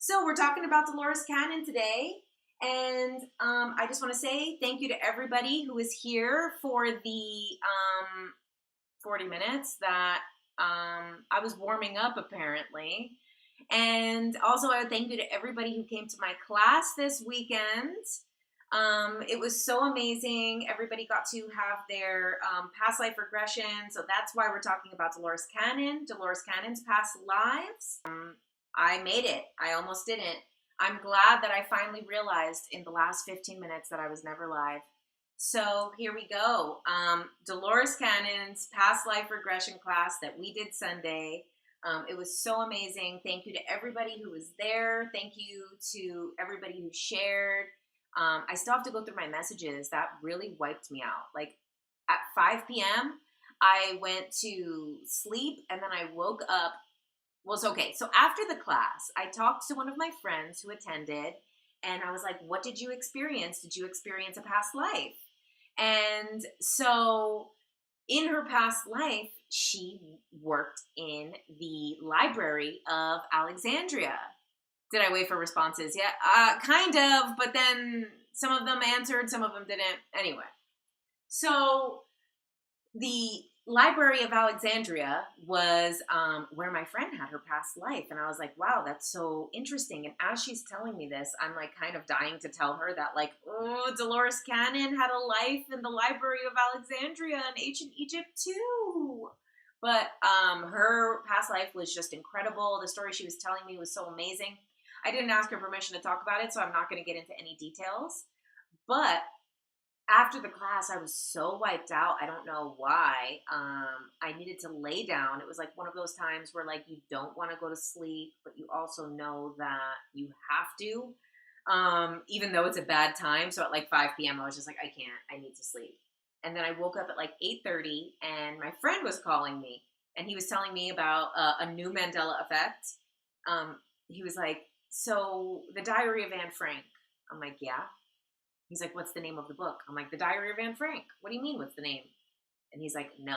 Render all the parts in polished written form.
So we're talking about Dolores Cannon today, and I just want to say thank you to everybody who is here for the 40 minutes that I was warming up, apparently. And also, I thank you to everybody who came to my class this weekend. It was so amazing. Everybody got to have their past life regression. So that's why we're talking about Dolores Cannon, Dolores Cannon's past lives. I made it. I almost didn't. I'm glad that I finally realized in the last 15 minutes that I was never live. So here we go. Dolores Cannon's past life regression class that we did Sunday. It was so amazing. Thank you to everybody who was there. Thank you to everybody who shared. I still have to go through my messages. That really wiped me out. Like at 5 p.m., I went to sleep and then I woke up. Well, it's okay. So after the class, I talked to one of my friends who attended, and I was like, what did you experience? Did you experience a past life? And so in her past life, she worked in the library of Alexandria. Did I wait for responses? Yeah, kind of, but then some of them answered, some of them didn't. Anyway, so the Library of Alexandria was where my friend had her past life. And I was like, wow, that's so interesting. And as she's telling me this, I'm like kind of dying to tell her that like, oh, Dolores Cannon had a life in the Library of Alexandria in ancient Egypt too. But her past life was just incredible. The story she was telling me was so amazing. I didn't ask her permission to talk about it, so I'm not going to get into any details. But after the class, I was so wiped out. I don't know why. I needed to lay down. It was like one of those times where like you don't want to go to sleep, but you also know that you have to, even though it's a bad time. So at like 5 p.m., I was just like, I can't. I need to sleep. And then I woke up at like 8:30, and my friend was calling me, and he was telling me about a new Mandela effect. He was like, so the Diary of Anne Frank. I'm like, yeah. He's like, what's the name of the book? I'm like, The Diary of Anne Frank. What do you mean, what's the name? And he's like, no.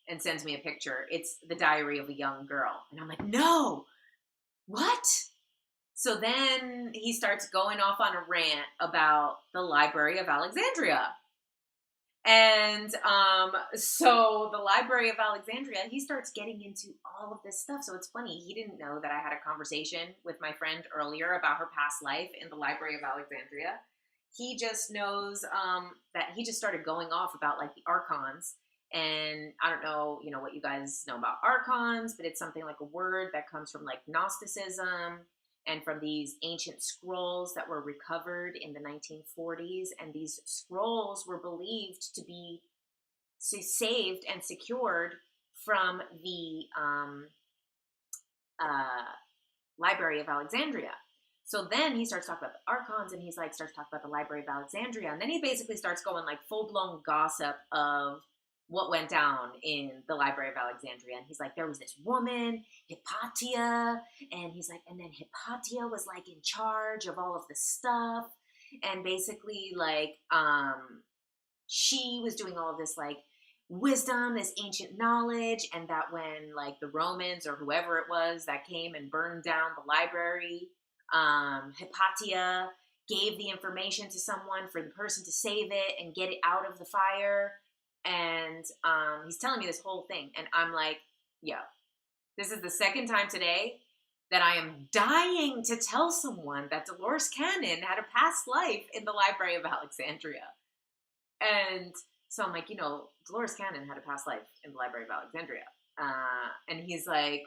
And sends me a picture. It's The Diary of a Young Girl. And I'm like, no. What? So then he starts going off on a rant about the Library of Alexandria. And so the Library of Alexandria, he starts getting into all of this stuff. So it's funny. He didn't know that I had a conversation with my friend earlier about her past life in the Library of Alexandria. He just knows that he just started going off about like the archons. And I don't know, what you guys know about archons, but it's something like a word that comes from like Gnosticism and from these ancient scrolls that were recovered in the 1940s. And these scrolls were believed to be saved and secured from the Library of Alexandria. So then he starts talking about the archons, and he's like, starts talking about the Library of Alexandria. And then he basically starts going like full-blown gossip of what went down in the Library of Alexandria. And he's like, there was this woman, Hypatia. And he's like, and then Hypatia was like in charge of all of the stuff. And basically like, she was doing all of this like wisdom, this ancient knowledge. And that when like the Romans or whoever it was that came and burned down the library, Hypatia gave the information to someone for the person to save it and get it out of the fire. And he's telling me this whole thing. And I'm like, yo, this is the second time today that I am dying to tell someone that Dolores Cannon had a past life in the Library of Alexandria. And so I'm like, Dolores Cannon had a past life in the Library of Alexandria. And he's like,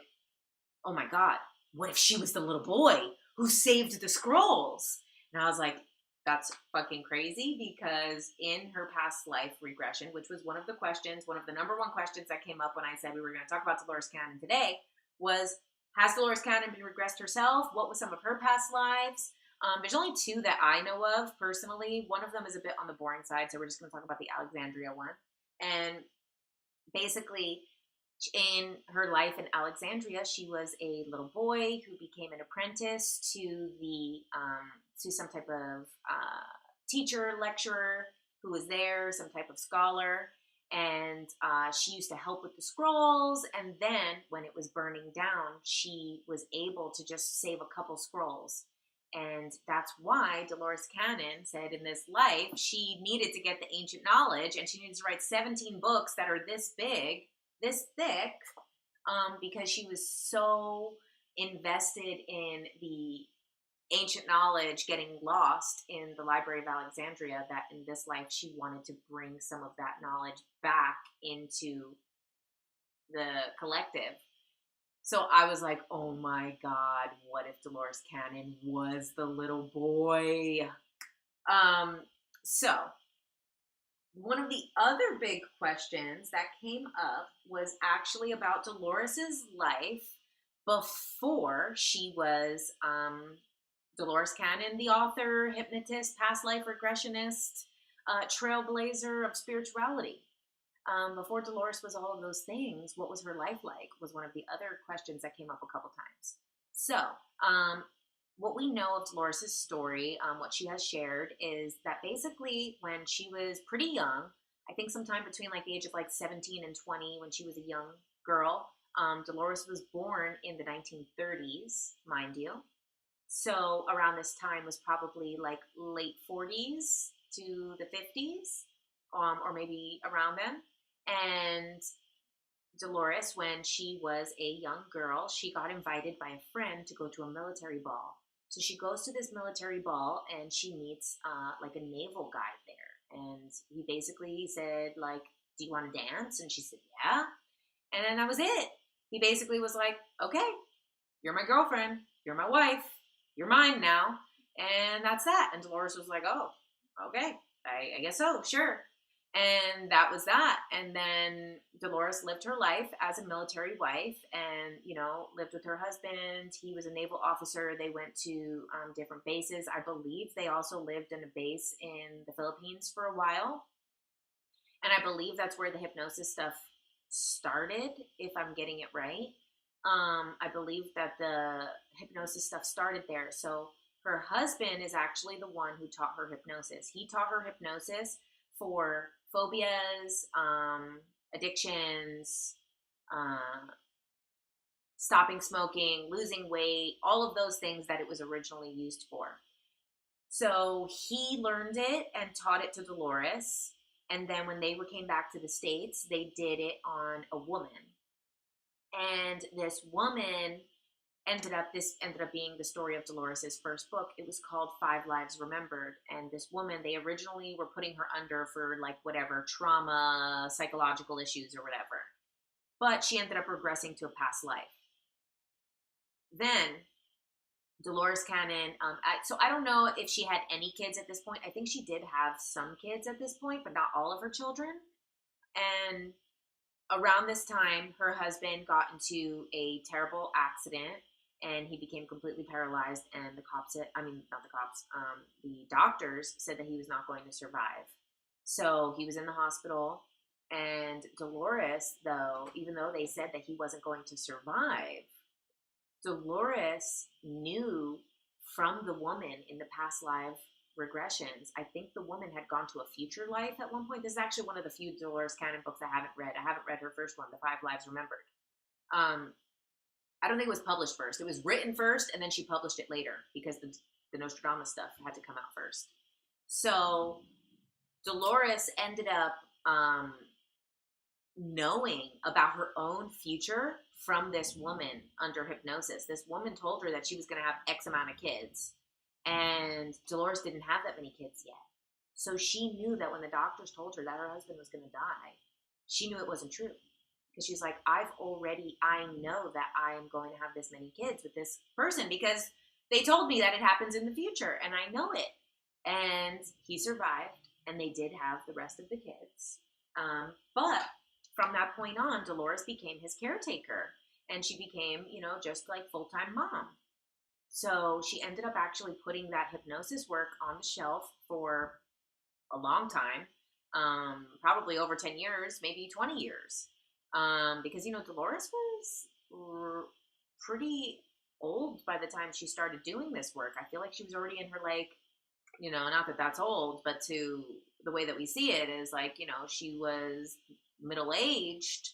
oh my God, what if she was the little boy who saved the scrolls? And I was like, that's fucking crazy, because in her past life regression, which was one of the number one questions that came up when I said we were going to talk about Dolores Cannon today, was, has Dolores Cannon been regressed herself? What was some of her past lives? There's only two that I know of personally. One of them is a bit on the boring side, so we're just going to talk about the Alexandria one. And basically, in her life in Alexandria, she was a little boy who became an apprentice to some type of teacher, lecturer who was there, some type of scholar. And she used to help with the scrolls. And then when it was burning down, she was able to just save a couple scrolls. And that's why Dolores Cannon said in this life, she needed to get the ancient knowledge, and she needed to write 17 books that are this big, this thick, because she was so invested in the ancient knowledge getting lost in the Library of Alexandria that in this life she wanted to bring some of that knowledge back into the collective. So I was like, oh my God, what if Dolores Cannon was the little boy? So one of the other big questions that came up was actually about Dolores's life before she was Dolores Cannon, the author, hypnotist, past life regressionist, trailblazer of spirituality. Before Dolores was all of those things, what was her life like was one of the other questions that came up a couple times. So, what we know of Dolores' story, what she has shared, is that basically when she was pretty young, I think sometime between like the age of like 17 and 20, when she was a young girl, Dolores was born in the 1930s, mind you. So around this time was probably like late 40s to the 50s, or maybe around then. And Dolores, when she was a young girl, she got invited by a friend to go to a military ball. So she goes to this military ball and she meets like a naval guy there. And he basically said, like, do you want to dance? And she said, yeah. And then that was it. He basically was like, okay, you're my girlfriend. You're my wife. You're mine now. And that's that. And Dolores was like, oh, okay, I guess so, sure. And that was that. And then Dolores lived her life as a military wife and, you know, lived with her husband. He was a naval officer. They went to different bases. I believe they also lived in a base in the Philippines for a while. And I believe that's where the hypnosis stuff started, if I'm getting it right. I believe that the hypnosis stuff started there. So her husband is actually the one who taught her hypnosis. He taught her hypnosis for phobias, addictions, stopping smoking, losing weight, all of those things that it was originally used for. So he learned it and taught it to Dolores. And then when they came back to the States, they did it on a woman. And this woman ended up being the story of Dolores's first book. It was called 5 Lives Remembered. And this woman, they originally were putting her under for like whatever trauma, psychological issues or whatever. But she ended up regressing to a past life. Then Dolores Cannon, so I don't know if she had any kids at this point. I think she did have some kids at this point, but not all of her children. And around this time, her husband got into a terrible accident and he became completely paralyzed. And the doctors said that he was not going to survive. So he was in the hospital. And Dolores, though, even though they said that he wasn't going to survive, Dolores knew from the woman in the past life regressions. I think the woman had gone to a future life at one point. This is actually one of the few Dolores Cannon books I haven't read. I haven't read her first one, The 5 Lives Remembered. I don't think it was published first. It was written first, and then she published it later because the Nostradamus stuff had to come out first. So Dolores ended up knowing about her own future from this woman under hypnosis. This woman told her that she was going to have X amount of kids. And Dolores didn't have that many kids yet. So she knew that when the doctors told her that her husband was going to die, she knew it wasn't true. Because she's like, I know that I am going to have this many kids with this person because they told me that it happens in the future and I know it. And he survived and they did have the rest of the kids. But from that point on, Dolores became his caretaker and she became, just like full-time mom. So she ended up actually putting that hypnosis work on the shelf for a long time, probably over 10 years, maybe 20 years. Because, Dolores was pretty old by the time she started doing this work. I feel like she was already in her, not that that's old, but to the way that we see it is like, she was middle-aged,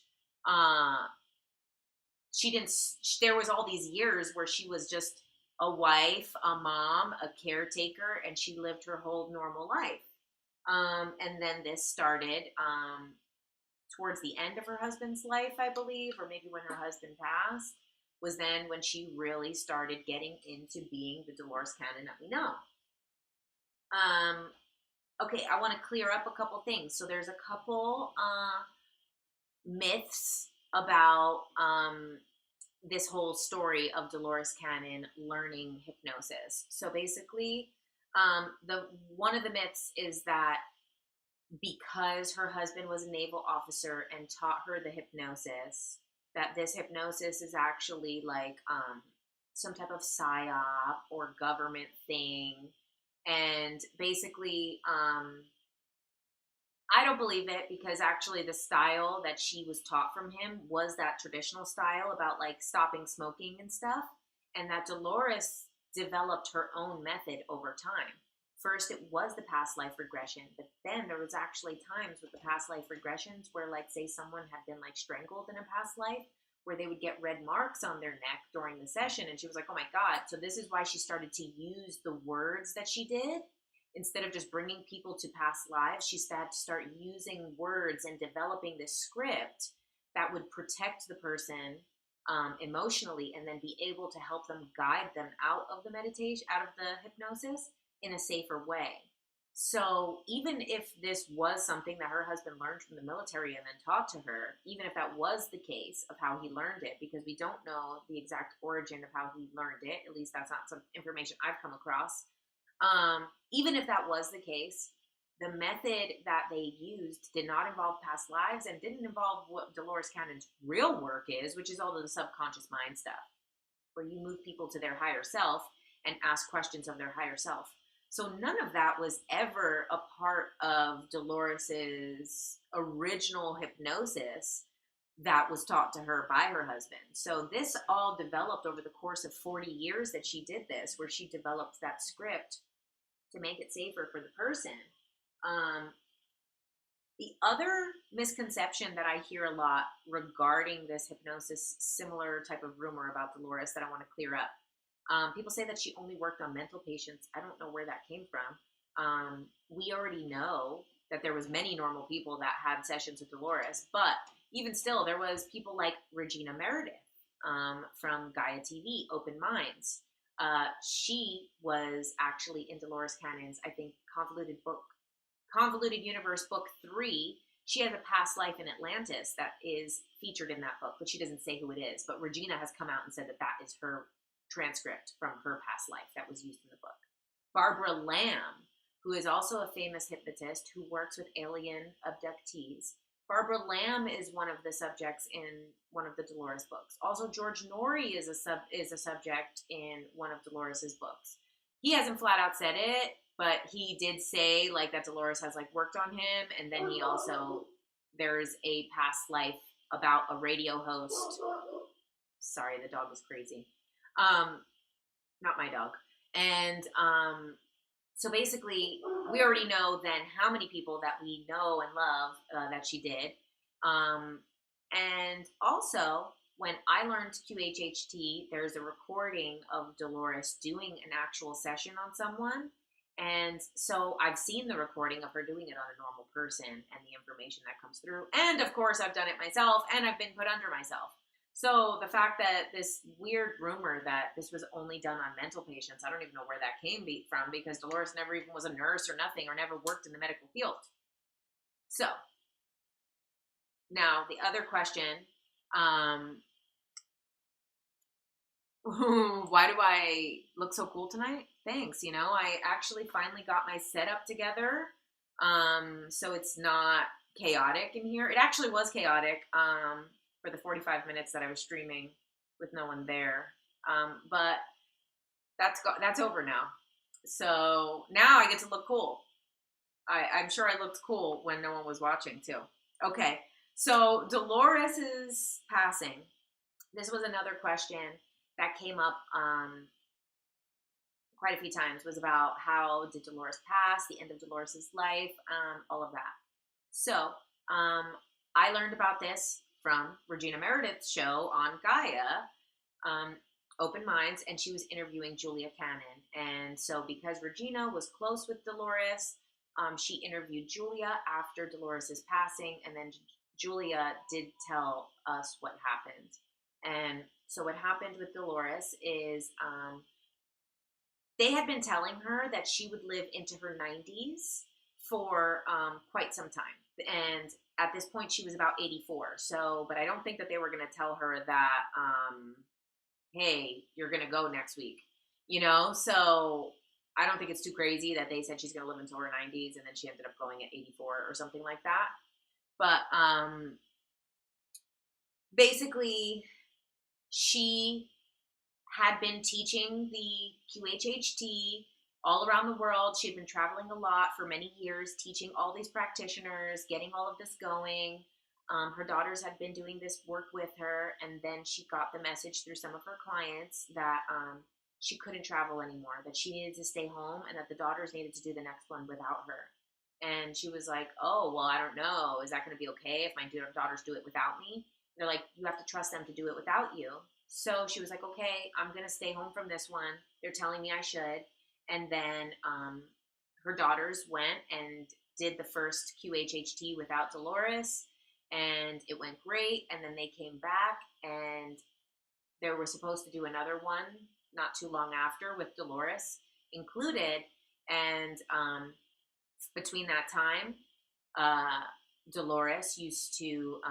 there was all these years where she was just a wife, a mom, a caretaker, and she lived her whole normal life. And then this started towards the end of her husband's life, I believe, or maybe when her husband passed, was then when she really started getting into being the Dolores Cannon that we know. Okay, I want to clear up a couple things. So there's a couple myths about this whole story of Dolores Cannon learning hypnosis. So basically, one of the myths is that because her husband was a naval officer and taught her the hypnosis, that this hypnosis is actually like some type of psyop or government thing. And basically, I don't believe it, because actually the style that she was taught from him was that traditional style about like stopping smoking and stuff. And that Dolores developed her own method over time. First, it was the past life regression, but then there was actually times with the past life regressions where, like, say someone had been like strangled in a past life, where they would get red marks on their neck during the session. And she was like, oh my God. So this is why she started to use the words that she did. Instead of just bringing people to past lives, she started to start using words and developing this script that would protect the person emotionally, and then be able to help them, guide them out of the meditation, out of the hypnosis in a safer way. So even if this was something that her husband learned from the military and then taught to her, even if that was the case of how he learned it, because we don't know the exact origin of how he learned it, at least that's not some information I've come across. Even if that was the case, the method that they used did not involve past lives and didn't involve what Dolores Cannon's real work is, which is all of the subconscious mind stuff, where you move people to their higher self and ask questions of their higher self. So none of that was ever a part of Dolores's original hypnosis that was taught to her by her husband. So this all developed over the course of 40 years that she did this, where she developed that script to make it safer for the person. The other misconception that I hear a lot regarding this hypnosis, similar type of rumor about Dolores that I want to clear up. People say that she only worked on mental patients. I don't know where that came from. We already know that there was many normal people that had sessions with Dolores, but even still, there was people like Regina Meredith from Gaia TV, Open Minds. She was actually in Dolores Cannon's, I think, Convoluted Universe book 3. She has a past life in Atlantis that is featured in that book, but she doesn't say who it is. But Regina has come out and said that that is her transcript from her past life that was used in the book. Barbara Lamb, who is also a famous hypnotist who works with alien abductees. Barbara Lamb is one of the subjects in one of the Dolores books. Also, George Norrie is a subject in one of Dolores's books. He hasn't flat out said it, but he did say like that Dolores has like worked on him, and then he also, there's a past life about a radio host. Sorry, the dog is crazy. Not my dog. And so basically, we already know then how many people that we know and love that she did. And also, when I learned QHHT, there's a recording of Dolores doing an actual session on someone. And so I've seen the recording of her doing it on a normal person and the information that comes through. And of course, I've done it myself, and I've been put under myself. So the fact that this weird rumor that this was only done on mental patients, I don't even know where that came from, because Dolores never even was a nurse or nothing, or never worked in the medical field. So now the other question, why do I look so cool tonight? Thanks. You know, I actually finally got my setup together. So it's not chaotic in here. It actually was chaotic. For the 45 minutes that I was streaming with no one there. But that's over now. So now I get to look cool. I'm sure I looked cool when no one was watching too. Okay, so Dolores's passing. This was another question that came up quite a few times, was about how did Dolores pass, the end of Dolores's life, all of that. So I learned about this from Regina Meredith's show on Gaia, Open Minds, and she was interviewing Julia Cannon. And so because Regina was close with Dolores, she interviewed Julia after Dolores's passing, and then Julia did tell us what happened. And so what happened with Dolores is they had been telling her that she would live into her 90s for quite some time. And at this point, she was about 84. So, but I don't think that they were going to tell her that, hey, you're going to go next week, you know? So I don't think it's too crazy that they said she's going to live until her 90s and then she ended up going at 84 or something like that. But basically, she had been teaching the QHHT all around the world. She had been traveling a lot for many years, teaching all these practitioners, getting all of this going. Her daughters had been doing this work with her, and then she got the message through some of her clients that she couldn't travel anymore, that she needed to stay home, and that the daughters needed to do the next one without her. And she was like, oh, well, I don't know. Is that going to be okay if my daughters do it without me? They're like, you have to trust them to do it without you. So she was like, okay, I'm going to stay home from this one. They're telling me I should. And then her daughters went and did the first QHHT without Dolores, and it went great. And then they came back, and they were supposed to do another one not too long after with Dolores included. And between that time, Dolores used to,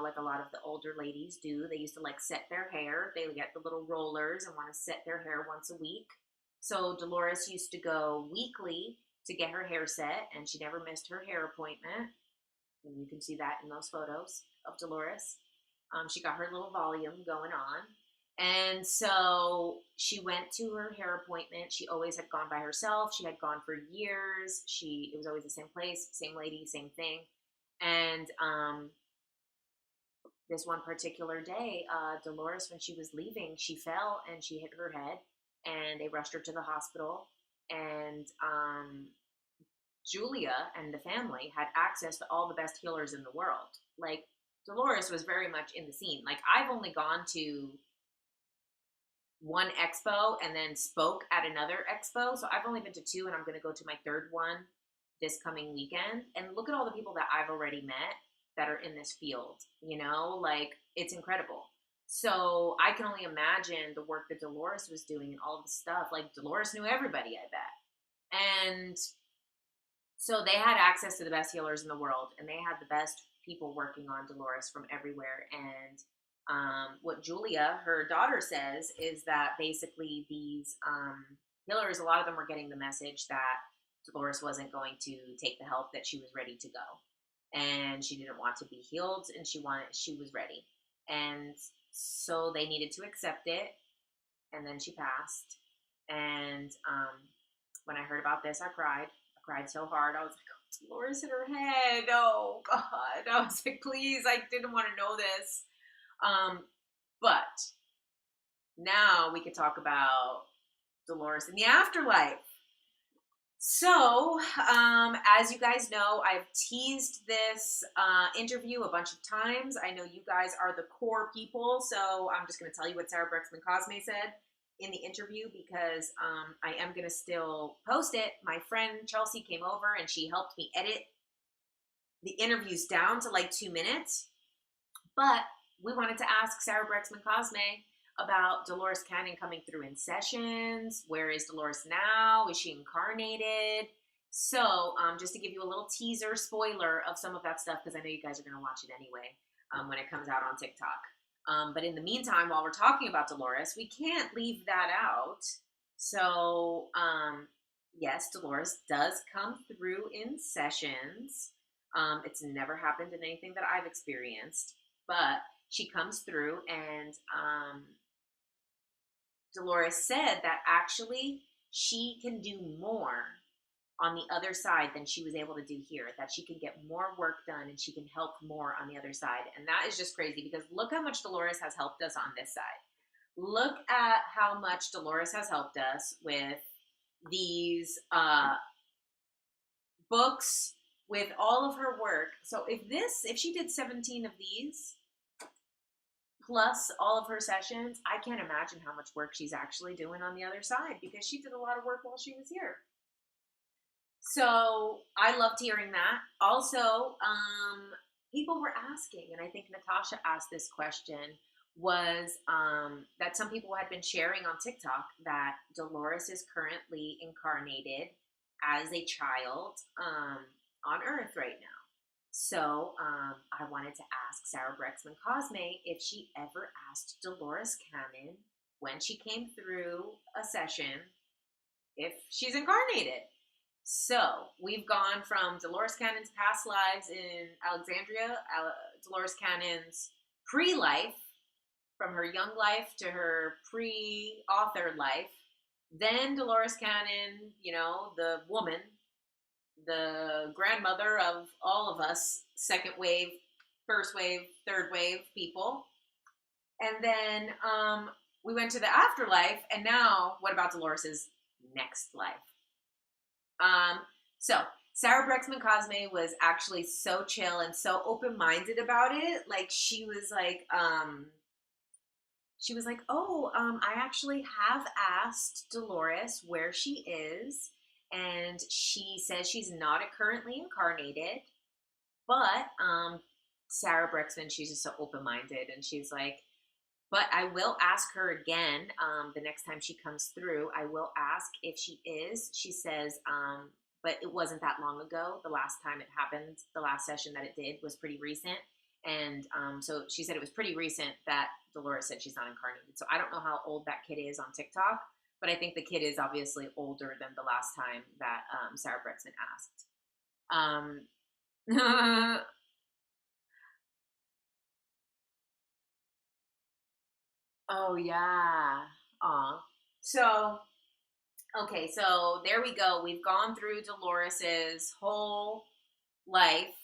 like a lot of the older ladies do, they used to like set their hair. They would get the little rollers and want to set their hair once a week. So Dolores used to go weekly to get her hair set, and she never missed her hair appointment. And you can see that in those photos of Dolores. She got her little volume going on. And so she went to her hair appointment. She always had gone by herself. She had gone for years. It was always the same place, same lady, same thing. And this one particular day, Dolores, when she was leaving, she fell and she hit her head, and they rushed her to the hospital. And Julia and the family had access to all the best healers in the world. Like, Dolores was very much in the scene. Like, I've only gone to one expo and then spoke at another expo. So I've only been to two, and I'm going to go to my third one this coming weekend. And look at all the people that I've already met that are in this field, like, it's incredible. So I can only imagine the work that Dolores was doing and all of the stuff. Like, Dolores knew everybody, I bet. And so they had access to the best healers in the world, and they had the best people working on Dolores from everywhere. And what Julia, her daughter, says is that basically these healers, a lot of them were getting the message that Dolores wasn't going to take the help, that she was ready to go. And she didn't want to be healed, and she was ready. And so they needed to accept it, and then she passed. And when I heard about this, I cried so hard. I was like, oh, Dolores hit her head. Oh, God. I was like, please, I didn't want to know this. But now we could talk about Dolores in the afterlife. So, as you guys know, I've teased this interview a bunch of times. I know you guys are the core people, so I'm just going to tell you what Sarah Brexman Cosme said in the interview, because I am going to still post it. My friend Chelsea came over and she helped me edit the interviews down to like 2 minutes. But we wanted to ask Sarah Brexman Cosme about Dolores Cannon coming through in sessions. Where is Dolores now? Is she incarnated? So just to give you a little teaser, spoiler of some of that stuff, because I know you guys are going to watch it anyway when it comes out on TikTok. But in the meantime, while we're talking about Dolores, we can't leave that out. So, yes, Dolores does come through in sessions. It's never happened in anything that I've experienced, but she comes through, and Dolores said that actually she can do more on the other side than she was able to do here, that she can get more work done and she can help more on the other side. And that is just crazy, because look how much Dolores has helped us on this side. Look at how much Dolores has helped us with these books, with all of her work. So if she did 17 of these, plus all of her sessions, I can't imagine how much work she's actually doing on the other side, because she did a lot of work while she was here. So I loved hearing that. Also, people were asking, and I think Natasha asked this question, was that some people had been sharing on TikTok that Dolores is currently incarnated as a child on Earth right now. So I wanted to ask Sarah Brexman Cosme if she ever asked Dolores Cannon when she came through a session if she's incarnated. So we've gone from Dolores Cannon's past lives in Alexandria, Dolores Cannon's pre-life, from her young life to her pre-author life, then Dolores Cannon, you know, the woman, the grandmother of all of us, second wave, first wave, third wave people. And then we went to the afterlife, and now what about Dolores's next life? So Sarah Brexman Cosme was actually so chill and so open-minded about it. Like she was like, oh, I actually have asked Dolores where she is, and she says she's not currently incarnated, but Sarah Brexman, she's just so open-minded, and she's like, but I will ask her again the next time she comes through. I will ask if she is. She says, but it wasn't that long ago. The last time it happened, the last session that it did was pretty recent. And so she said it was pretty recent that Dolores said she's not incarnated. So I don't know how old that kid is on TikTok, but I think the kid is obviously older than the last time that Sarah Brexman asked. Oh, yeah. Aw. So, okay, so there we go. We've gone through Dolores's whole life.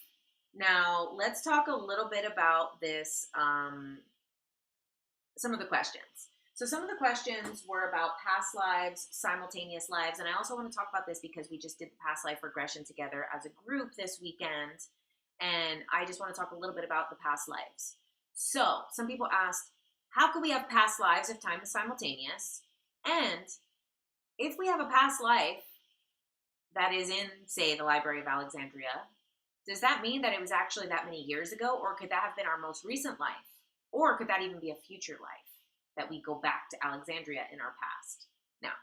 Now, let's talk a little bit about this, some of the questions. So some of the questions were about past lives, simultaneous lives, and I also want to talk about this because we just did the past life regression together as a group this weekend, and I just want to talk a little bit about the past lives. So some people asked, how can we have past lives if time is simultaneous? And if we have a past life that is in, say, the Library of Alexandria, does that mean that it was actually that many years ago, or could that have been our most recent life? Or could that even be a future life that we go back to Alexandria in our past? Now,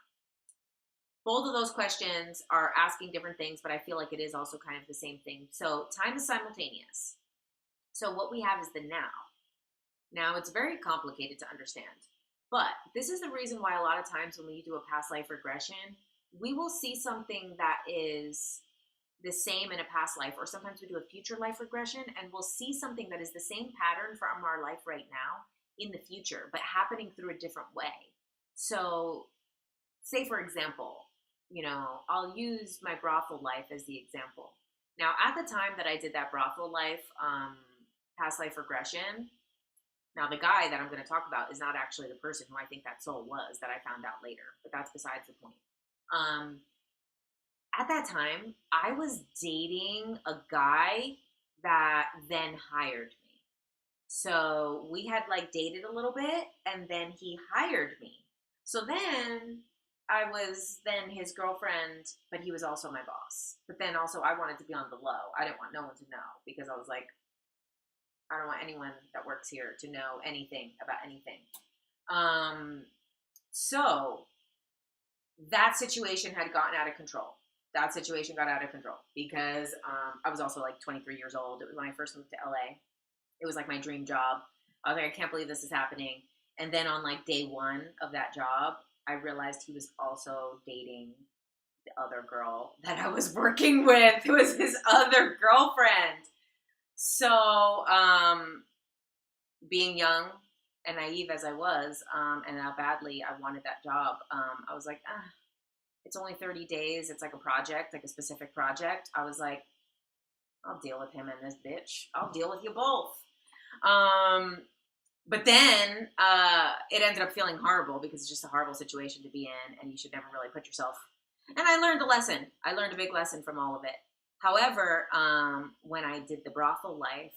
both of those questions are asking different things, but I feel like it is also kind of the same thing. So time is simultaneous. So what we have is the now. Now, it's very complicated to understand, but this is the reason why a lot of times when we do a past life regression, we will see something that is the same in a past life, or sometimes we do a future life regression and we'll see something that is the same pattern from our life right now in the future, but happening through a different way. So say, for example, you know, I'll use my brothel life as the example. Now, at the time that I did that brothel life, past life regression, now, the guy that I'm going to talk about is not actually the person who I think that soul was, that I found out later, but that's besides the point. At that time, I was dating a guy that then hired me. So we had like dated a little bit, and then he hired me. So then I was then his girlfriend, but he was also my boss. But then also I wanted to be on the low. I didn't want no one to know, because I was like, I don't want anyone that works here to know anything about anything. So that situation had gotten out of control. That situation got out of control because I was also like 23 years old. It was when I first moved to LA. It was like my dream job. I was like, I can't believe this is happening. And then on like day one of that job, I realized he was also dating the other girl that I was working with. It was his other girlfriend. So, being young and naive as I was, and how badly I wanted that job, I was like, it's only 30 days. It's like a project, like a specific project. I was like, I'll deal with him and this bitch. I'll deal with you both. But then, it ended up feeling horrible because it's just a horrible situation to be in, and you should never really put yourself. And I learned a lesson. I learned a big lesson from all of it. However, when I did the brothel life,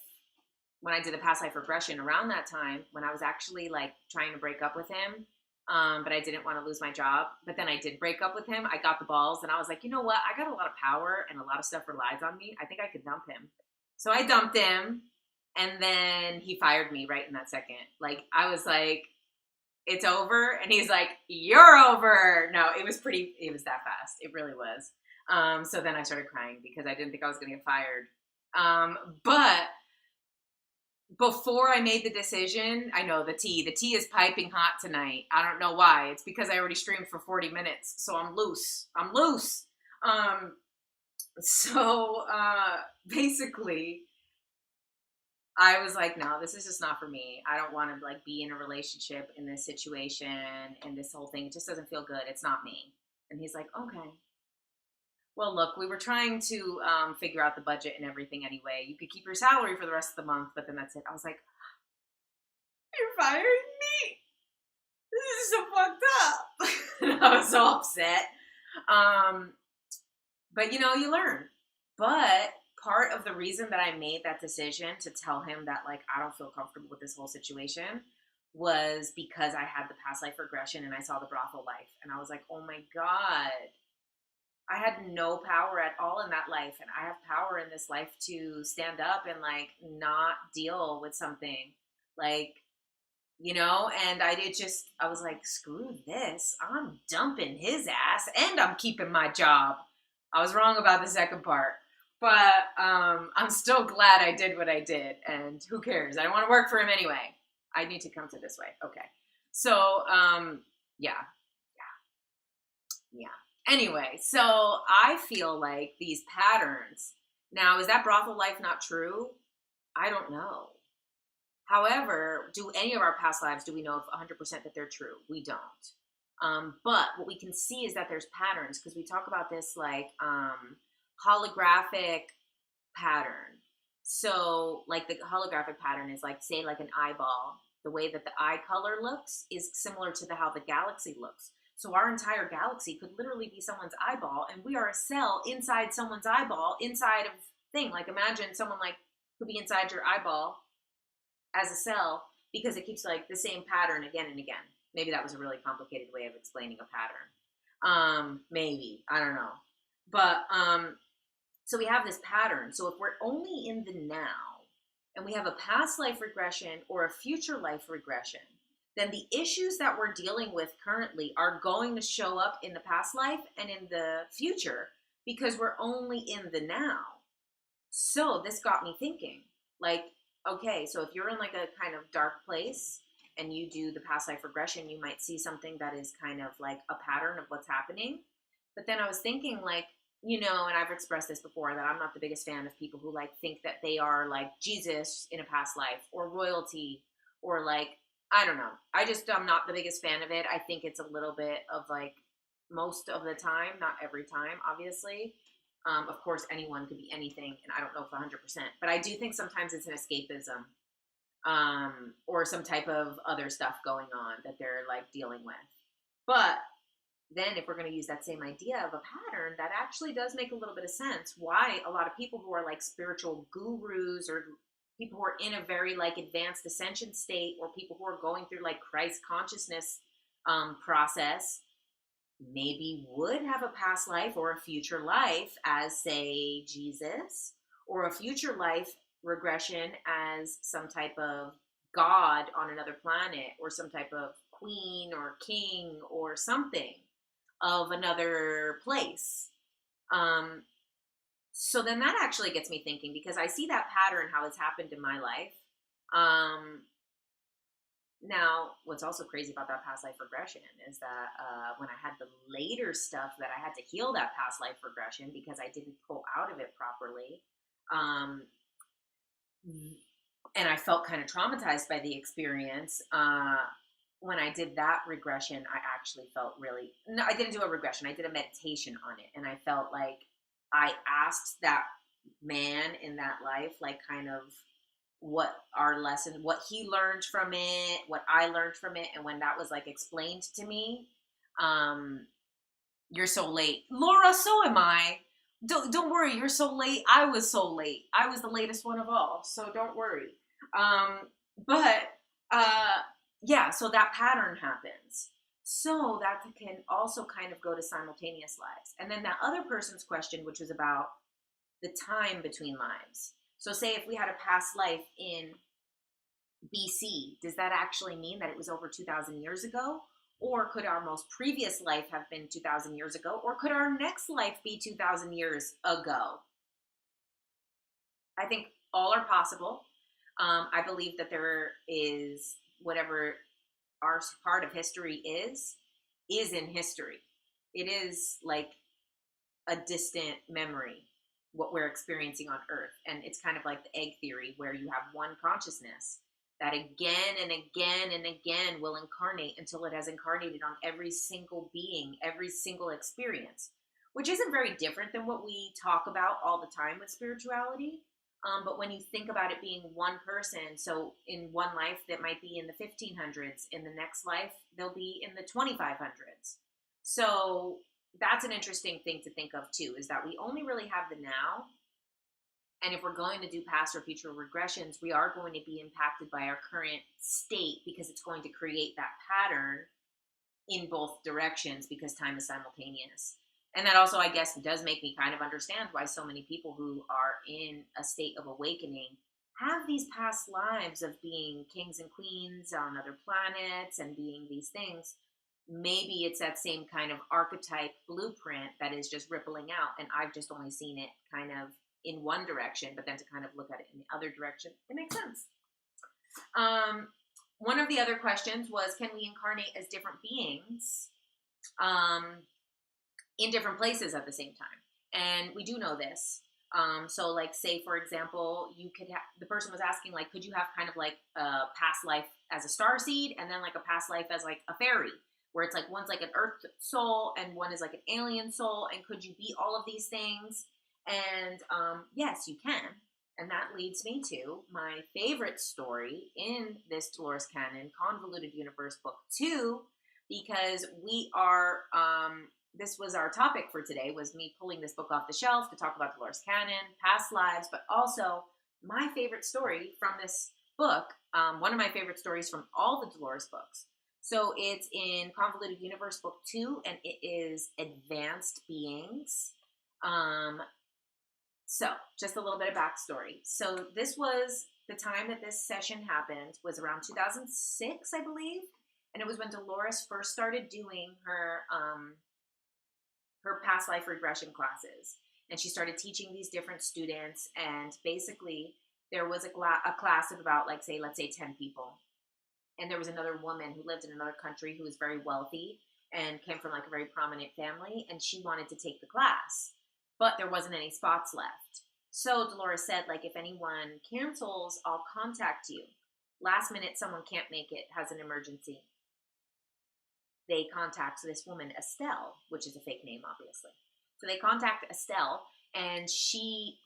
when I did the past life regression around that time, when I was actually like trying to break up with him, but I didn't want to lose my job. But then I did break up with him. I got the balls and I was like, you know what? I got a lot of power and a lot of stuff relies on me. I think I could dump him. So I dumped him and then he fired me right in that second. Like, I was like, it's over. And he's like, you're over. No, it was that fast. It really was. So then I started crying because I didn't think I was going to get fired. But before I made the decision, I know the tea is piping hot tonight. I don't know why. It's because I already streamed for 40 minutes. So I'm loose. Basically, I was like, no, this is just not for me. I don't want to like be in a relationship in this situation and this whole thing. It just doesn't feel good. It's not me. And he's like, okay. Well, look, we were trying to figure out the budget and everything anyway. You could keep your salary for the rest of the month, but then that's it. I was like, you're firing me? This is so fucked up. And I was so upset. But you learn. But part of the reason that I made that decision to tell him that, like, I don't feel comfortable with this whole situation was because I had the past life regression and I saw the brothel life. And I was like, oh my God. I had no power at all in that life. And I have power in this life to stand up and like not deal with something like, and I was like, screw this. I'm dumping his ass and I'm keeping my job. I was wrong about the second part, but I'm still glad I did what I did. And who cares? I don't want to work for him anyway. I need to come to this way. Okay. So, yeah. Anyway, so I feel like these patterns. Now, is that brothel life not true? I don't know. However, do any of our past lives, do we know 100% that they're true? We don't. But what we can see is that there's patterns, because we talk about this like holographic pattern. So like the holographic pattern is like, say, like an eyeball. The way that the eye color looks is similar to how the galaxy looks. So our entire galaxy could literally be someone's eyeball, and we are a cell inside someone's eyeball, inside of thing. Like imagine someone like could be inside your eyeball as a cell, because it keeps like the same pattern again and again. Maybe that was a really complicated way of explaining a pattern. Maybe, I don't know. But so we have this pattern. So if we're only in the now and we have a past life regression or a future life regression, then the issues that we're dealing with currently are going to show up in the past life and in the future because we're only in the now. So this got me thinking, like, okay, so if you're in like a kind of dark place and you do the past life regression, you might see something that is kind of like a pattern of what's happening. But then I was thinking like, and I've expressed this before, that I'm not the biggest fan of people who like think that they are like Jesus in a past life or royalty or like, I don't know. I'm not the biggest fan of it. I think it's a little bit of like most of the time, not every time, obviously. Of course, anyone could be anything, and I don't know if 100%. But I do think sometimes it's an escapism or some type of other stuff going on that they're like dealing with. But then if we're going to use that same idea of a pattern, that actually does make a little bit of sense. Why a lot of people who are like spiritual gurus or people who are in a very like advanced ascension state, or people who are going through like Christ consciousness process, maybe would have a past life or a future life as, say, Jesus, or a future life regression as some type of God on another planet, or some type of queen or king or something of another place. So then that actually gets me thinking, because I see that pattern, how it's happened in my life. Now, what's also crazy about that past life regression is that when I had the later stuff that I had to heal that past life regression because I didn't pull out of it properly, and I felt kind of traumatized by the experience. When I did that regression, I actually felt I didn't do a regression. I did a meditation on it, and I felt like I asked that man in that life, like kind of what our lesson, what he learned from it, what I learned from it. And when that was like explained to me, you're so late. Laura, so am I. don't worry, you're so late. I was so late. I was the latest one of all, so don't worry. But yeah, so that pattern happens. So that can also kind of go to simultaneous lives. And then that other person's question, which was about the time between lives. So say if we had a past life in BC, does that actually mean that it was over 2,000 years ago? Or could our most previous life have been 2,000 years ago? Or could our next life be 2,000 years ago? I think all are possible. I believe that there is whatever our part of history is in history. It is like a distant memory, what we're experiencing on Earth. And it's kind of like the egg theory, where you have one consciousness that again and again and again will incarnate until it has incarnated on every single being, every single experience, which isn't very different than what we talk about all the time with spirituality. But when you think about it being one person, so in one life that might be in the 1500s, in the next life they'll be in the 2500s. So that's an interesting thing to think of too, is that we only really have the now. And if we're going to do past or future regressions, we are going to be impacted by our current state, because it's going to create that pattern in both directions, because time is simultaneous. And that also, I guess, does make me kind of understand why so many people who are in a state of awakening have these past lives of being kings and queens on other planets and being these things. Maybe it's that same kind of archetype blueprint that is just rippling out, and I've just only seen it kind of in one direction, but then to kind of look at it in the other direction, it makes sense. One of the other questions was, can we incarnate as different beings in different places at the same time? And we do know this. So like, say for example, you could have, the person was asking, like, could you have kind of like a past life as a starseed, and then like a past life as like a fairy, where it's like one's like an earth soul and one is like an alien soul, and could you be all of these things? And yes, you can. And that leads me to my favorite story in this Dolores Cannon Convoluted Universe book 2, because we are, this was our topic for today, was me pulling this book off the shelf to talk about Dolores Cannon, past lives, but also my favorite story from this book, one of my favorite stories from all the Dolores books. So it's in Convoluted Universe book 2, and it is Advanced Beings. So just a little bit of backstory. So this was the time that this session happened, was around 2006, I believe. And it was when Dolores first started doing her past life regression classes. And she started teaching these different students. And basically there was a class of about, like, say, let's say 10 people. And there was another woman who lived in another country who was very wealthy and came from like a very prominent family. And she wanted to take the class, but there wasn't any spots left. So Dolores said, like, if anyone cancels, I'll contact you. Last minute, someone can't make it, has an emergency. They contact this woman, Estelle, which is a fake name, obviously. So they contact Estelle, and she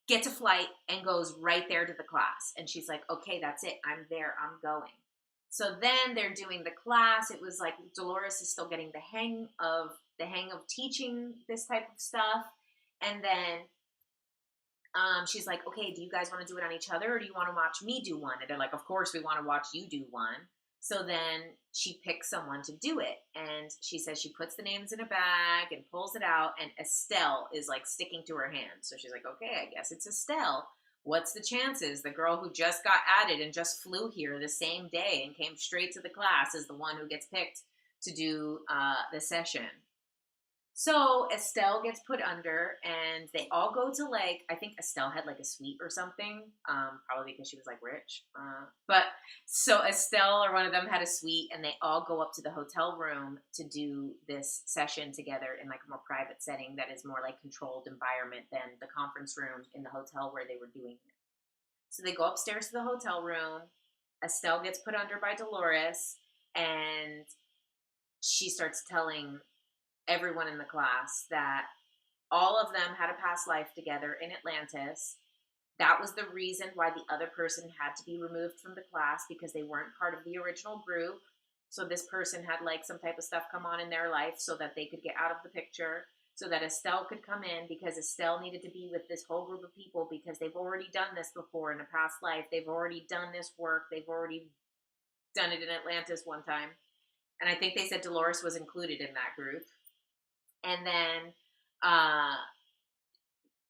gets a flight and goes right there to the class. And she's like, okay, that's it. I'm there. I'm going. So then they're doing the class. It was like Dolores is still getting the hang of teaching this type of stuff. And then she's like, okay, do you guys want to do it on each other, or do you want to watch me do one? And they're like, of course we want to watch you do one. So then she picks someone to do it. And she says she puts the names in a bag and pulls it out. And Estelle is like sticking to her hand. So she's like, okay, I guess it's Estelle. What's the chances? The girl who just got added and just flew here the same day and came straight to the class is the one who gets picked to do the session. So Estelle gets put under, and they all go to, like, I think Estelle had like a suite or something, probably because she was like rich. But so Estelle or one of them had a suite, and they all go up to the hotel room to do this session together in like a more private setting that is more like controlled environment than the conference room in the hotel where they were doing it. So they go upstairs to the hotel room. Estelle gets put under by Dolores, and she starts telling everyone in the class that all of them had a past life together in Atlantis. That was the reason why the other person had to be removed from the class, because they weren't part of the original group. So this person had like some type of stuff come on in their life so that they could get out of the picture. so that Estelle could come in, because Estelle needed to be with this whole group of people because they've already done this before in a past life. They've already done this work. They've already done it in Atlantis one time. And I think they said Dolores was included in that group. And then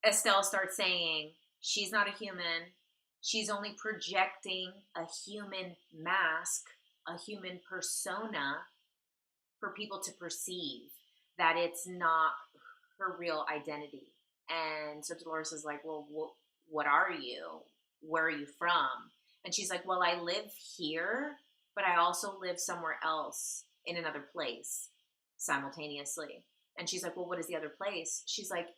Estelle starts saying she's not a human. She's only projecting a human mask, a human persona for people to perceive that it's not her real identity. And so Dolores is like, well, what are you? Where are you from? And she's like, well, I live here, but I also live somewhere else in another place simultaneously. And she's like, well, what is the other place? She's like,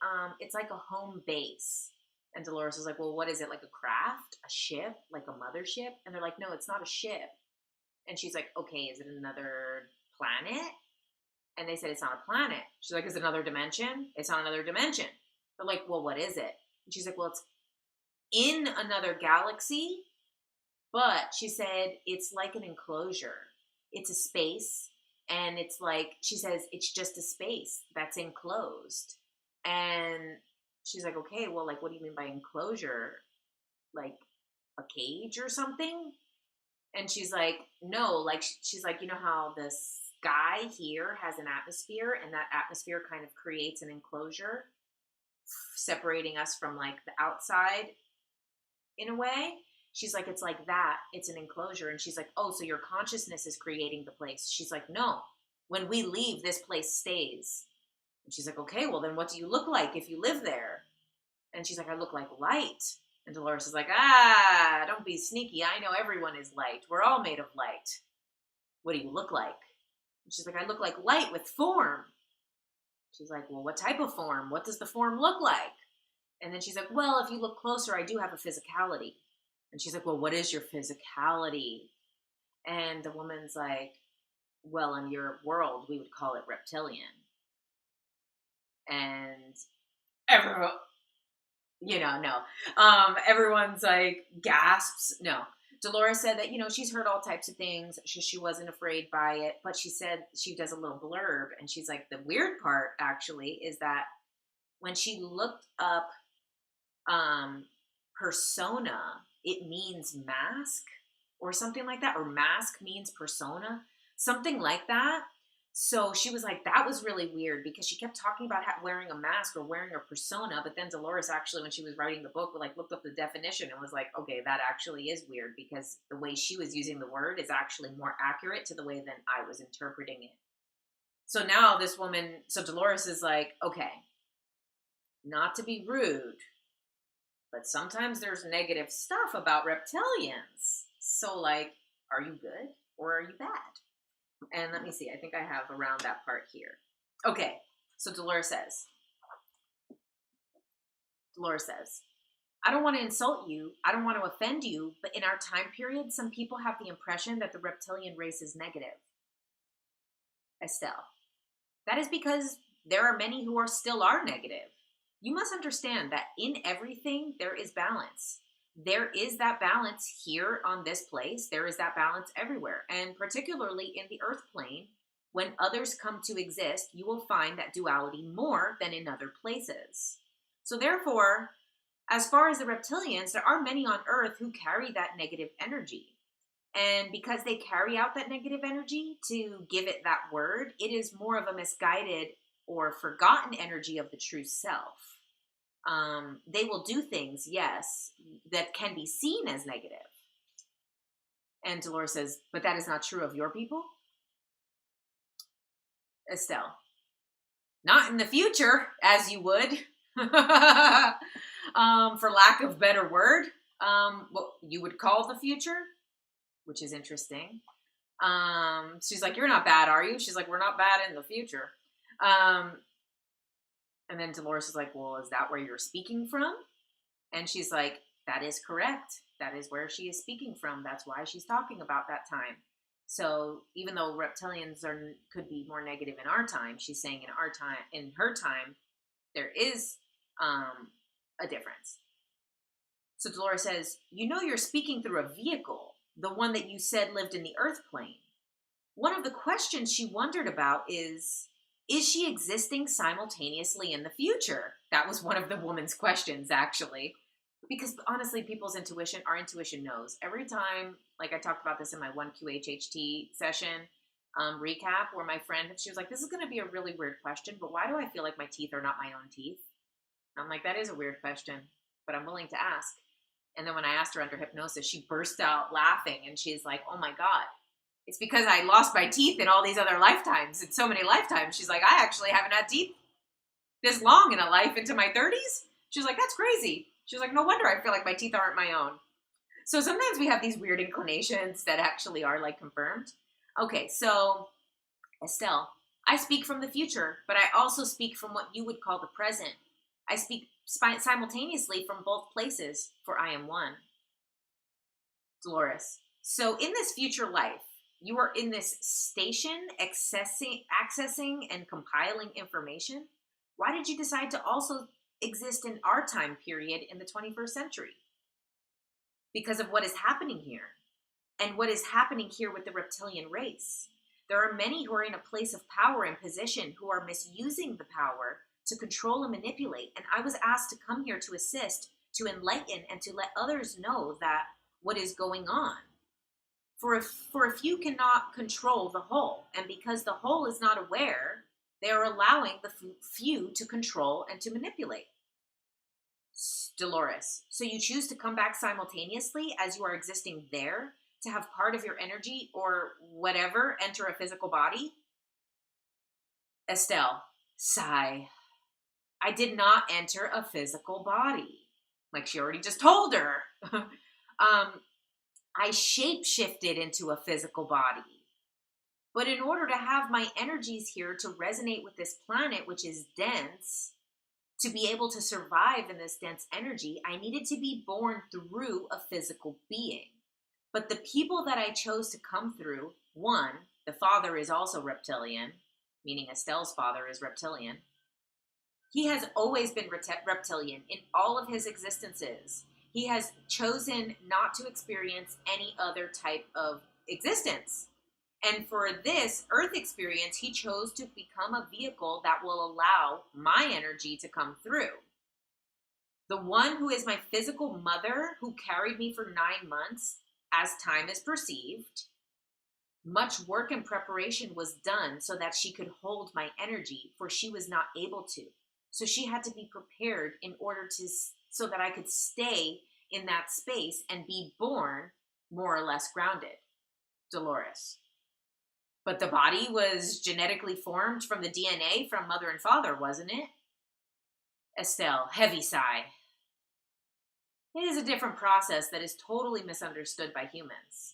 it's like a home base. And Dolores is like, well, what is it? Like a craft, a ship, like a mothership? And they're like, no, it's not a ship. And she's like, okay, is it another planet? And they said, it's not a planet. She's like, is it another dimension? It's not another dimension. They're like, well, what is it? And she's like, well, it's in another galaxy, but she said, it's like an enclosure. It's a space. And it's like, she says, it's just a space that's enclosed. And she's like, okay, well, like, what do you mean by enclosure? Like a cage or something? And she's like, no, like, she's like, you know how the sky here has an atmosphere, and that atmosphere kind of creates an enclosure separating us from like the outside in a way. She's like, it's like that. It's an enclosure. And she's like, oh, so your consciousness is creating the place. She's like, no, when we leave, this place stays. And she's like, okay, well, then what do you look like if you live there? And she's like, I look like light. And Dolores is like, don't be sneaky. I know everyone is light. We're all made of light. What do you look like? And she's like, I look like light with form. She's like, well, what type of form? What does the form look like? And then she's like, well, if you look closer, I do have a physicality. And she's like, well, what is your physicality? And the woman's like, well, in your world, we would call it reptilian. And everyone, everyone's like gasps. No. Dolores said that, she's heard all types of things. She wasn't afraid by it, but she said she does a little blurb. And she's like, the weird part actually is that when she looked up persona, it means mask or something like that, or mask means persona, something like that. So she was like, that was really weird, because she kept talking about wearing a mask or wearing a persona. But then Dolores actually, when she was writing the book, looked up the definition and was like, okay, that actually is weird, because the way she was using the word is actually more accurate to the way than I was interpreting it. So now Dolores is like, okay, not to be rude, but sometimes there's negative stuff about reptilians. So, like, are you good or are you bad? And let me see. I think I have around that part here. Okay. So Dolores says, I don't want to insult you. I don't want to offend you. But in our time period, some people have the impression that the reptilian race is negative. Estelle, that is because there are many who still are negative. You must understand that in everything, there is balance. There is that balance here on this place. There is that balance everywhere. And particularly in the earth plane, when others come to exist, you will find that duality more than in other places. So therefore, as far as the reptilians, there are many on earth who carry that negative energy. And because they carry out that negative energy, to give it that word, it is more of a misguided or forgotten energy of the true self. They will do things, yes, that can be seen as negative. And Dolores says, but that is not true of your people? Estelle, not in the future, as you would. For lack of better word, what you would call the future, which is interesting. She's like, you're not bad, are you? She's like, we're not bad in the future. And then Dolores is like, well, is that where you're speaking from? And she's like, that is correct. That is where she is speaking from. That's why she's talking about that time. So even though reptilians could be more negative in our time, she's saying in her time, there is a difference. So Dolores says, you're speaking through a vehicle, the one that you said lived in the earth plane. One of the questions she wondered about is, Is she existing simultaneously in the future? That was one of the woman's questions, actually. Because honestly, our intuition knows. Every time, like I talked about this in my 1QHHT session recap, where my friend, she was like, this is going to be a really weird question, but why do I feel like my teeth are not my own teeth? I'm like, that is a weird question, but I'm willing to ask. And then when I asked her under hypnosis, she burst out laughing, and she's like, oh my God, it's because I lost my teeth in all these other lifetimes, in so many lifetimes. She's like, I actually haven't had teeth this long in a life into my 30s. She's like, that's crazy. She was like, no wonder I feel like my teeth aren't my own. So sometimes we have these weird inclinations that actually are like confirmed. Okay, so Estelle, I speak from the future, but I also speak from what you would call the present. I speak simultaneously from both places, for I am one. Dolores, so in this future life, you are in this station accessing and compiling information. Why did you decide to also exist in our time period in the 21st century? Because of what is happening here, and what is happening here with the reptilian race. There are many who are in a place of power and position who are misusing the power to control and manipulate. And I was asked to come here to assist, to enlighten, and to let others know that what is going on. For a few cannot control the whole, and because the whole is not aware, they are allowing the few to control and to manipulate. Dolores, so you choose to come back simultaneously as you are existing there to have part of your energy or whatever enter a physical body? Estelle, sigh. I did not enter a physical body. Like she already just told her. I shape-shifted into a physical body. But in order to have my energies here to resonate with this planet, which is dense, to be able to survive in this dense energy, I needed to be born through a physical being. But the people that I chose to come through, one, the father is also reptilian, meaning Estelle's father is reptilian. He has always been reptilian in all of his existences. He has chosen not to experience any other type of existence. And for this Earth experience, he chose to become a vehicle that will allow my energy to come through. The one who is my physical mother, who carried me for 9 months, as time is perceived, much work and preparation was done so that she could hold my energy, for she was not able to. So she had to be prepared in order to, so that I could stay in that space and be born more or less grounded. Dolores. But the body was genetically formed from the DNA from mother and father, wasn't it? Estelle, heavy sigh. It is a different process that is totally misunderstood by humans.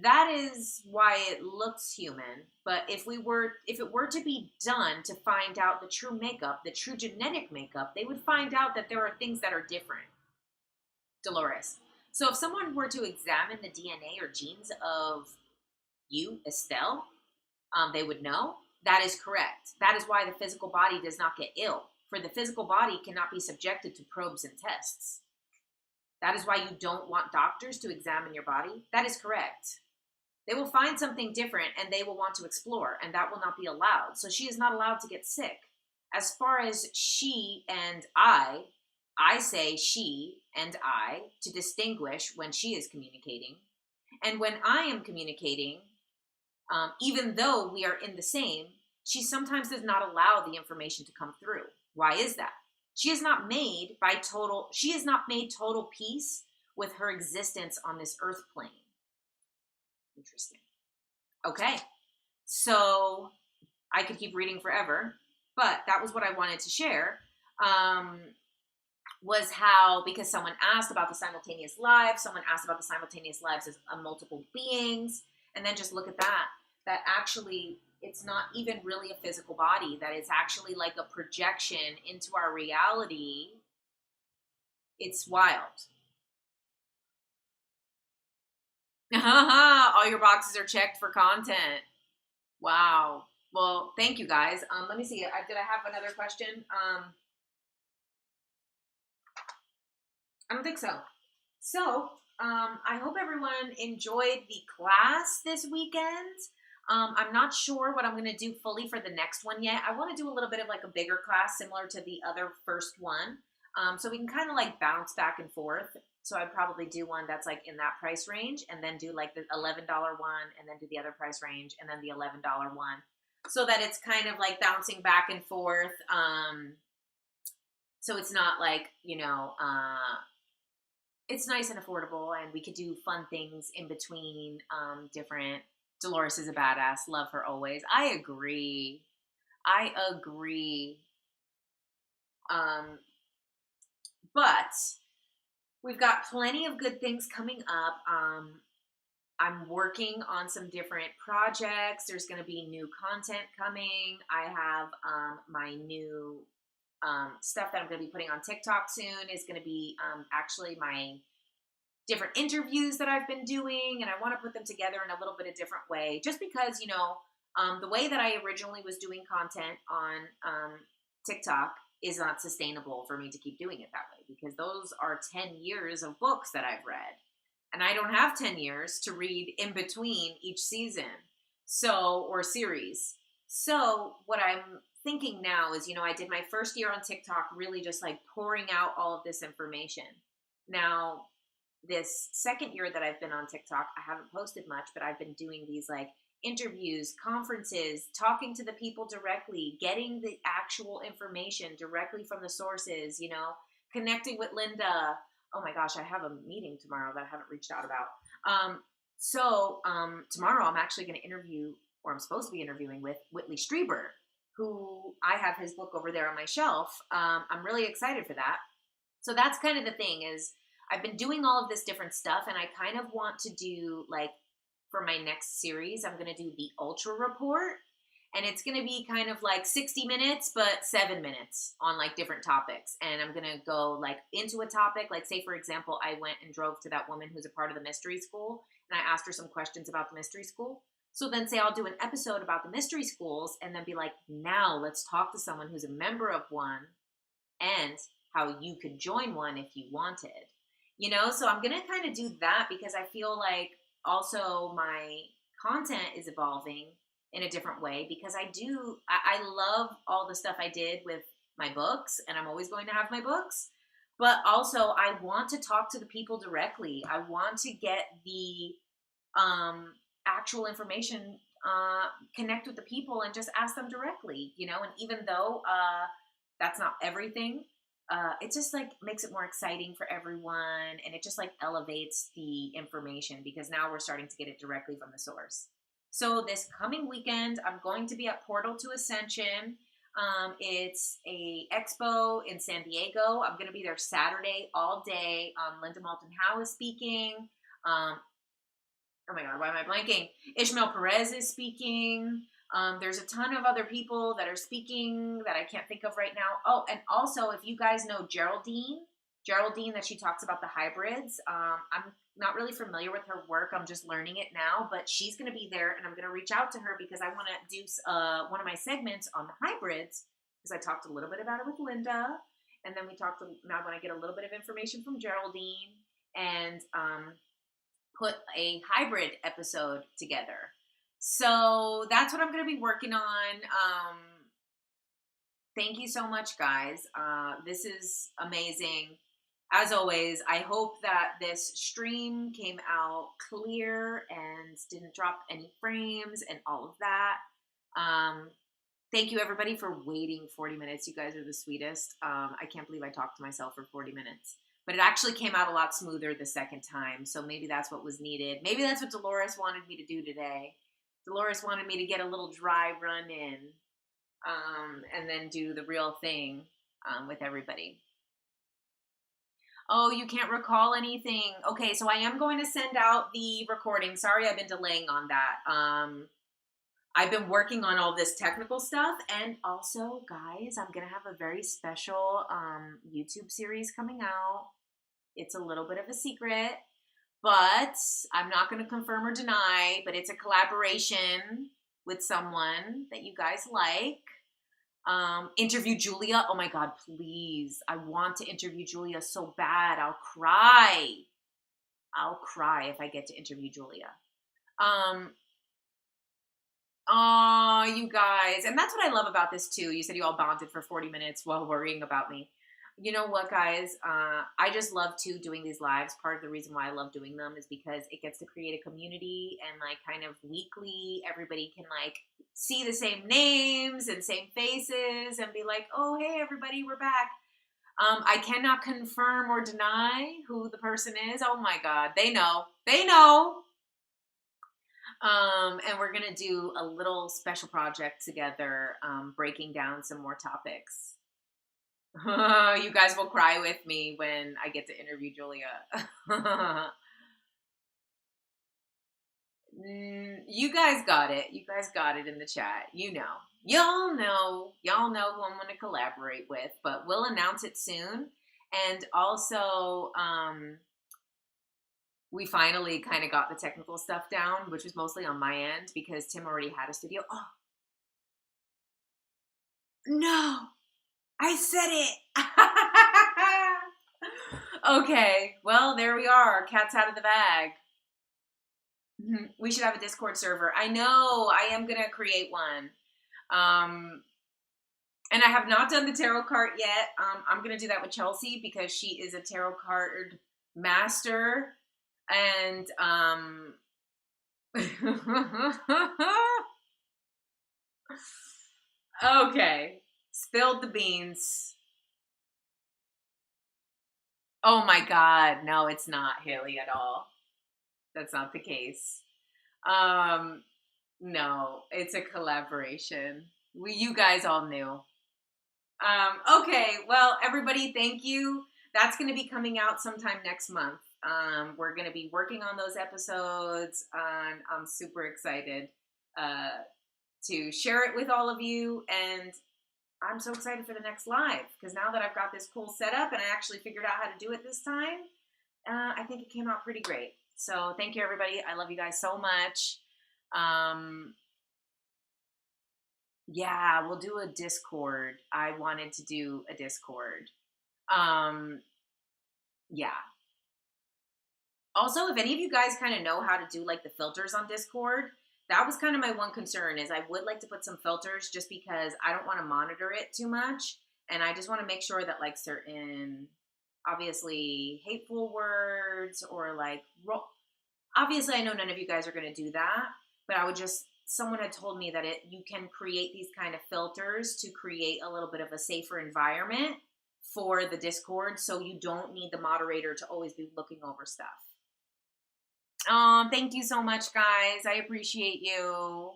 That is why it looks human. But if it were to be done to find out the true makeup, the true genetic makeup, they would find out that there are things that are different. Dolores. So if someone were to examine the DNA or genes of you, Estelle, they would know. That is correct. That is why the physical body does not get ill. For the physical body cannot be subjected to probes and tests. That is why you don't want doctors to examine your body. That is correct. They will find something different and they will want to explore, and that will not be allowed. So she is not allowed to get sick. As far as she and I say she and I to distinguish when she is communicating. And when I am communicating, even though we are in the same, she sometimes does not allow the information to come through. Why is that? She has not made total peace with her existence on this earth plane. Interesting. Okay. So I could keep reading forever, but that was what I wanted to share. Was how, because someone asked about the simultaneous lives, someone asked about the simultaneous lives as multiple beings, and then just look at that actually it's not even really a physical body, that it's actually like a projection into our reality. It's wild. All your boxes are checked for content. Wow. Well, thank you guys. Let me see. Did I have another question? I don't think so. So, I hope everyone enjoyed the class this weekend. I'm not sure what I'm going to do fully for the next one yet. I want to do a little bit of like a bigger class similar to the other first one. So we can kind of like bounce back and forth. So I'd probably do one that's like in that price range and then do like the $11 one and then do the other price range and then the $11 one. So that it's kind of like bouncing back and forth. So it's not like, it's nice and affordable and we could do fun things in between different. Dolores is a badass. Love her always. I agree. But we've got plenty of good things coming up. I'm working on some different projects. There's going to be new content coming. I have my new stuff that I'm going to be putting on TikTok soon is going to be actually my different interviews that I've been doing, and I want to put them together in a little bit of different way, just because, the way that I originally was doing content on TikTok is not sustainable for me to keep doing it that way, because those are 10 years of books that I've read, and I don't have 10 years to read in between each season, or series. So what I'm thinking now is, I did my first year on TikTok really just like pouring out all of this information. Now, this second year that I've been on TikTok, I haven't posted much, but I've been doing these like interviews, conferences, talking to the people directly, getting the actual information directly from the sources, connecting with Linda. Oh my gosh, I have a meeting tomorrow that I haven't reached out about. Tomorrow I'm actually going to interview, or I'm supposed to be interviewing with Whitley Strieber, who I have his book over there on my shelf. I'm really excited for that. So that's kind of the thing is, I've been doing all of this different stuff, and I kind of want to do, like, for my next series, I'm going to do the Ultra Report, and it's going to be kind of like 60 minutes, but 7 minutes on, like, different topics, and I'm going to go, like, into a topic, like, say, for example, I went and drove to that woman who's a part of the mystery school, and I asked her some questions about the mystery school. So then say I'll do an episode about the mystery schools, and then be like, now let's talk to someone who's a member of one, and how you could join one if you wanted. So I'm going to kind of do that because I feel like also my content is evolving in a different way, because I love all the stuff I did with my books, and I'm always going to have my books, but also I want to talk to the people directly. I want to get the actual information, connect with the people and just ask them directly, and even though that's not everything, it just like makes it more exciting for everyone, and it just like elevates the information because now we're starting to get it directly from the source. So this coming weekend, I'm going to be at Portal to Ascension. It's a expo in San Diego. I'm going to be there Saturday all day. Linda Moulton Howe is speaking. Oh my God, why am I blanking? Ishmael Perez is speaking. There's a ton of other people that are speaking that I can't think of right now. Oh, and also, if you guys know Geraldine, that she talks about the hybrids, I'm not really familiar with her work. I'm just learning it now, but she's going to be there, and I'm going to reach out to her because I want to do one of my segments on the hybrids, because I talked a little bit about it with Linda, and then now when I get a little bit of information from Geraldine, and put a hybrid episode together. So that's what I'm going to be working on. Thank you so much, guys. This is amazing. As always, I hope that this stream came out clear and didn't drop any frames and all of that. Thank you, everybody, for waiting 40 minutes. You guys are the sweetest. I can't believe I talked to myself for 40 minutes. But it actually came out a lot smoother the second time, so maybe that's what was needed. Maybe that's what Dolores wanted me to do today. Dolores wanted me to get a little dry run in, and then do the real thing with everybody. Oh, you can't recall anything. Okay, so I am going to send out the recording. Sorry, I've been delaying on that. I've been working on all this technical stuff, and also, guys, I'm going to have a very special YouTube series coming out. It's a little bit of a secret, but I'm not going to confirm or deny, but it's a collaboration with someone that you guys like. Interview Julia. Oh my God, please. I want to interview Julia so bad. I'll cry if I get to interview Julia. Oh, you guys. And that's what I love about this too. You said you all bonded for 40 minutes while worrying about me. You know what, guys? I just love too doing these lives. Part of the reason why I love doing them is because it gets to create a community, and like kind of weekly, everybody can like see the same names and same faces and be like, oh, hey, everybody, we're back. I cannot confirm or deny who the person is. Oh my God. They know. They know. And we're going to do a little special project together, breaking down some more topics. You guys will cry with me when I get to interview Julia. You guys got it. You guys got it in the chat. You know. Y'all know. Y'all know who I'm going to collaborate with, but we'll announce it soon. And also, we finally kind of got the technical stuff down, which was mostly on my end because Tim already had a studio. Oh, no, I said it. Okay, well, there we are. Cat's out of the bag. We should have a Discord server. I know, I am going to create one. And I have not done the tarot card yet. I'm going to do that with Chelsea because she is a tarot card master. And okay, spilled the beans. Oh my God, no, it's not Haley at all. That's not the case. No, it's a collaboration. You guys all knew. Okay, well, everybody, thank you. That's going to be coming out sometime next month. We're going to be working on those episodes. I'm super excited to share it with all of you. And I'm so excited for the next live because now that I've got this cool setup and I actually figured out how to do it this time, I think it came out pretty great. So thank you, everybody. I love you guys so much. Yeah, we'll do a Discord. I wanted to do a Discord. Yeah. Also, if any of you guys kind of know how to do like the filters on Discord, that was kind of my one concern is I would like to put some filters just because I don't want to monitor it too much. And I just want to make sure that like certain, obviously, hateful words or like, obviously I know none of you guys are going to do that, but I would just, someone had told me that you can create these kind of filters to create a little bit of a safer environment for the Discord so you don't need the moderator to always be looking over stuff. Thank you so much, guys. I appreciate you.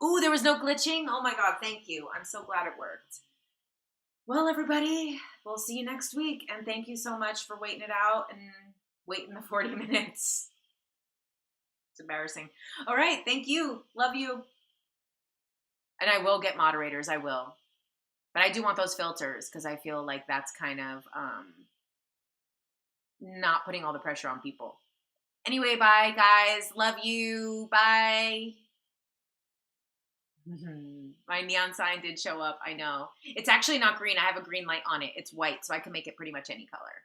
Ooh, there was no glitching? Oh my God, thank you. I'm so glad it worked. Well, everybody, we'll see you next week. And thank you so much for waiting it out and waiting the 40 minutes. It's embarrassing. All right, thank you. Love you. And I will get moderators, I will. But I do want those filters because I feel like that's kind of not putting all the pressure on people. Anyway, bye, guys. Love you. Bye. My neon sign did show up. I know. It's actually not green. I have a green light on it. It's white, so I can make it pretty much any color.